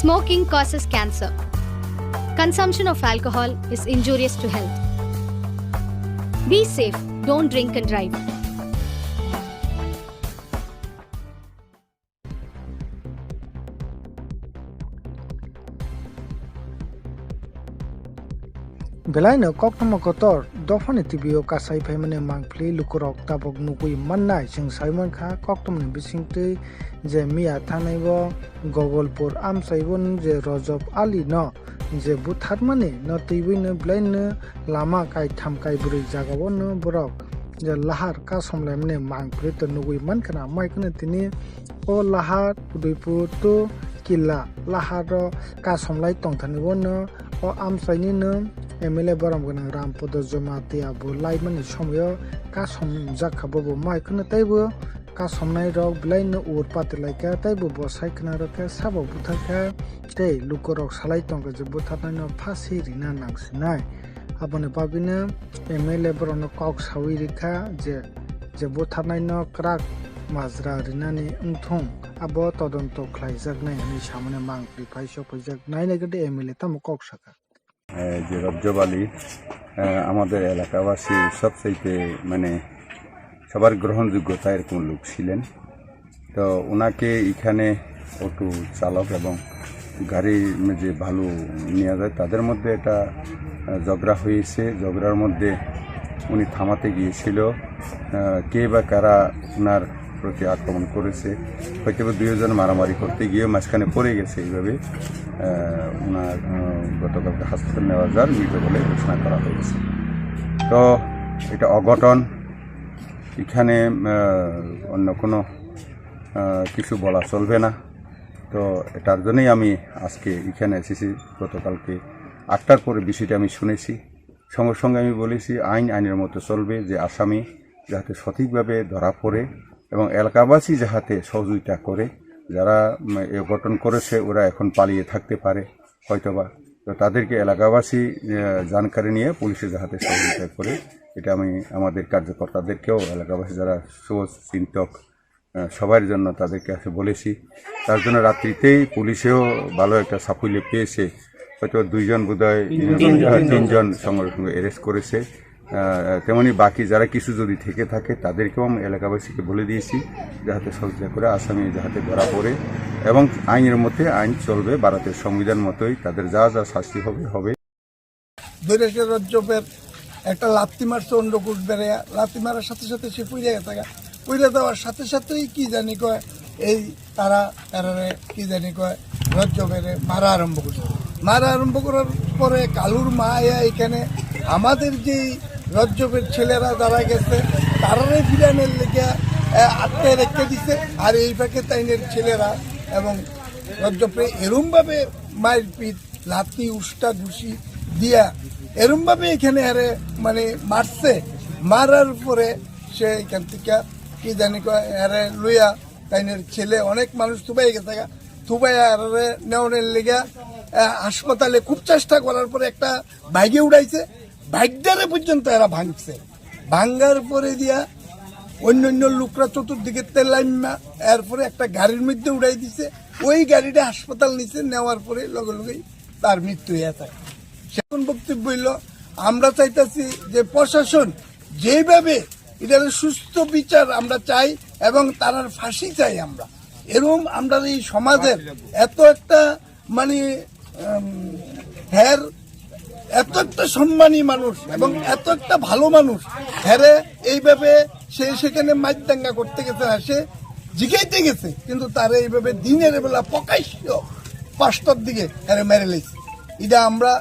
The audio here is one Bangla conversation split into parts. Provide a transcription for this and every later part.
Smoking causes cancer. Consumption of alcohol is injurious to health. Be safe, don't drink and drive. Belaino koktama kotor dofani tibio kasai phaimane mangpli lukurok tabok nugui mannai sing saimon kha koktamni bisingtei je miya thanaibo gogolpur amsaibon je rojab ali no je buthatmani no tibuino blaino lama kai thamkai buri jagabo no borok je lahar ka somlaimne mangpli to nugui mankana maikne tini o lahar Udaipur to Killa lahar ka somlai tongthanibo no o amsaini no MLA Lairojakya Rampodo Jomati Abu Laimani Somyo Kasom Jakabo Maikuna Taibu Kasomnai Rok Blaino Ur Patilaika Taibu Bosaikana Roka Sabo Butaka Tay Lukorok Salaitonga Butanano Pasi Rina Nangsinai Abone Babina MLA Brono Cox Hawirika Je Butanano Crack Mazra Rinani Untong Abo Todonto Klaizagna and Shamana Mang Paisho Pajak Nainagade MLA Tamokokshaka যে রজ্জব আলী আমাদের এলাকাবাসী সবচেয়ে মানে সবার গ্রহণযোগ্যতা এরকম লোক ছিলেন। তো ওনাকে এখানে অটো চালক এবং গাড়ির যে ভালো নিয়ে যায় তাদের মধ্যে একটা ঝগড়া হয়েছে। ঝগড়ার মধ্যে উনি থামাতে গিয়েছিল, কে বা কারা ওনার প্রতি আক্রমণ করেছে, হয়তো দুইজন মারামারি করতে গিয়ে মাঝখানে পড়ে গেছে। এইভাবে ওনার গতকালকে হাসপাতাল নেওয়া যাওয়ার মৃত বলে ঘোষণা করা হয়েছে। তো এটা অঘটন, এখানে অন্য কোনো কিছু বলা চলবে না। তো এটার জন্যই আমি আজকে এখানে এসেছি। গতকালকে 8টার পরে বিষয়টা আমি শুনেছি, সঙ্গে সঙ্গে আমি বলেছি আইনের মতো চলবে, যে আসামি যাতে সঠিকভাবে ধরা পড়ে এবং এলাকাবাসী যাহাতে সহযোগিতা করে। যারা এ গঠন করেছে ওরা এখন পালিয়ে থাকতে পারে হয়তোবা, তো তাদেরকে এলাকাবাসী জানকারি নিয়ে পুলিশে যাহাতে সহযোগিতা করে, এটা আমি আমাদের কার্যকর্তাদেরকেও এলাকাবাসী যারা সুচিন্তক সবার জন্য তাদেরকে কাছে বলেছি। তার জন্য রাত্রিতেই পুলিশেও ভালো একটা সাফল্য পেয়েছে, হয়তো 2 জন বোধহয় 3 জন সঙ্গে সঙ্গে অ্যারেস্ট করেছে। তেমনি বাকি যারা কিছু যদি থেকে থাকে তাদেরকেও আমি এলাকাবাসীকে বলে দিয়েছি যাহাতে সহযোগিতা করে আসামি যাহাতে ধরা পড়ে এবং আইনের মধ্যে আইন চলবে, ভারতের সংবিধান মতোই তাদের যা যা শাস্তি হবে হবে। বৈরাগের রজ্জবের একটা লাত্তি মারছে অন্ডকুট বেড়ে, লাত্তি মারার সাথে সাথে সে পুড়ে গেছে। পুড়ে দেওয়ার সাথে সাথেই কি জানি কয় এই তারা কি জানি কয় রজ্জবের মারা আরম্ভ করছে। মারা আরম্ভ করার পরে কালুর মা এখানে আমাদের যেই রজ্জবের ছেলেরা যারা গেছে তারারে ফিরানের লেগে আটকে রেখে দিছে। আর এই ফাঁকে তাইনের ছেলেরা এবং রজ্জবরে এরমভাবে মায়ের পিঠ লাতি উষ্টা ঘুষি দিয়া এরমভাবে এখানে আরে মানে মারছে। মারার পরে সে এখান থেকে কি জানি আরে লইয়া তাইনের ছেলে অনেক মানুষ থুবাই গেছে, থুবাই আরে নেওয়ানের লেগে হাসপাতালে খুব চেষ্টা করার পরে একটা বাইকে উড়াইছে, বাইকটারে পর্যন্ত এরা ভাঙছে। ভাঙ্গার পরে দিয়া অন্য লোকরা চতুর্দিকে তেলাইমা এরপরে একটা গাড়ির মধ্যে উড়াই দিছে। ওই গাড়িটা হাসপাতাল নিচে নেওয়ার পরে লগে লগেই তার মৃত্যু হয়ে থাকে। সেখন বক্তব্য হইল আমরা চাইতেছি যে প্রশাসন যেভাবে এটার সুস্থ বিচার আমরা চাই এবং তার ফাঁসি চাই। আমরা এরকম আমরা এই সমাজের এত একটা মানে এত একটা সম্মানী মানুষ এবং এত একটা ভালো মানুষ, হ্যাঁ এইভাবে সে সেখানে মাইদাঙ্গা করতে গেছে না, সে জিগাইতে গেছে, কিন্তু তারা এইভাবে দিনের বেলা প্রকাশ্য 5টার দিকে হ্যাঁ মেরে লেছে। এটা আমরা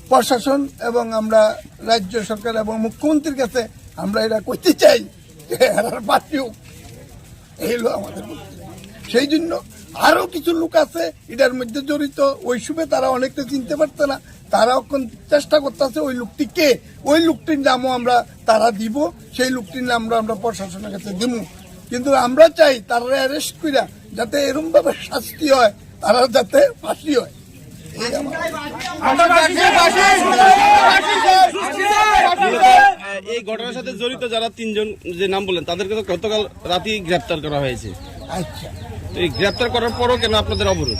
প্রশাসন এবং আমরা রাজ্য সরকার এবং মুখ্যমন্ত্রীর কাছে আমরা এটা করতে চাই যে এরার পাঠিও এই হলো আমাদের। সেই জন্য আরো কিছু লোক আছে এটার মধ্যে জড়িত, ওই সময় তারা অনেকটা চিনতে পারতো না, তারা এখন চেষ্টা করতেছে ওই লোকটি কে, ওই লোকটির নামও আমরা তারা দিব, সেই লোকটির নাম আমরা প্রশাসনের কাছে দিব। কিন্তু আমরা চাই তারা অ্যারেস্ট কইরা যাতে এরকম ভাবে শাস্তি হয়, তারা যাতে ফাঁসি হয়। এই ঘটনার সাথে জড়িত যারা 3 জন যে নাম বলেন তাদেরকে তো গতকাল রাতেই গ্রেপ্তার করা হয়েছে। আচ্ছা, এই গ্রেপ্তার করার পরও কেন আপনাদের অবরোধ?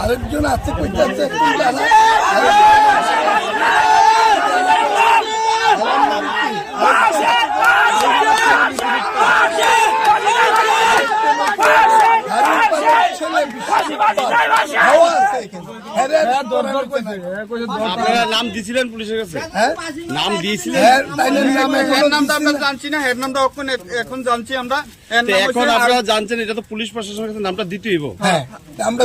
আরেকজন আছে কইতে আছে আপনারা নাম দিয়েছিলেন পুলিশের কাছে? নাম দিয়েছিলেন? জানছি না, হের নামটা এখন জানছি আমরা। এখন আপনারা জানছেন, এটা তো পুলিশ প্রশাসনের কাছে নামটা দিতেই হইব। আমরা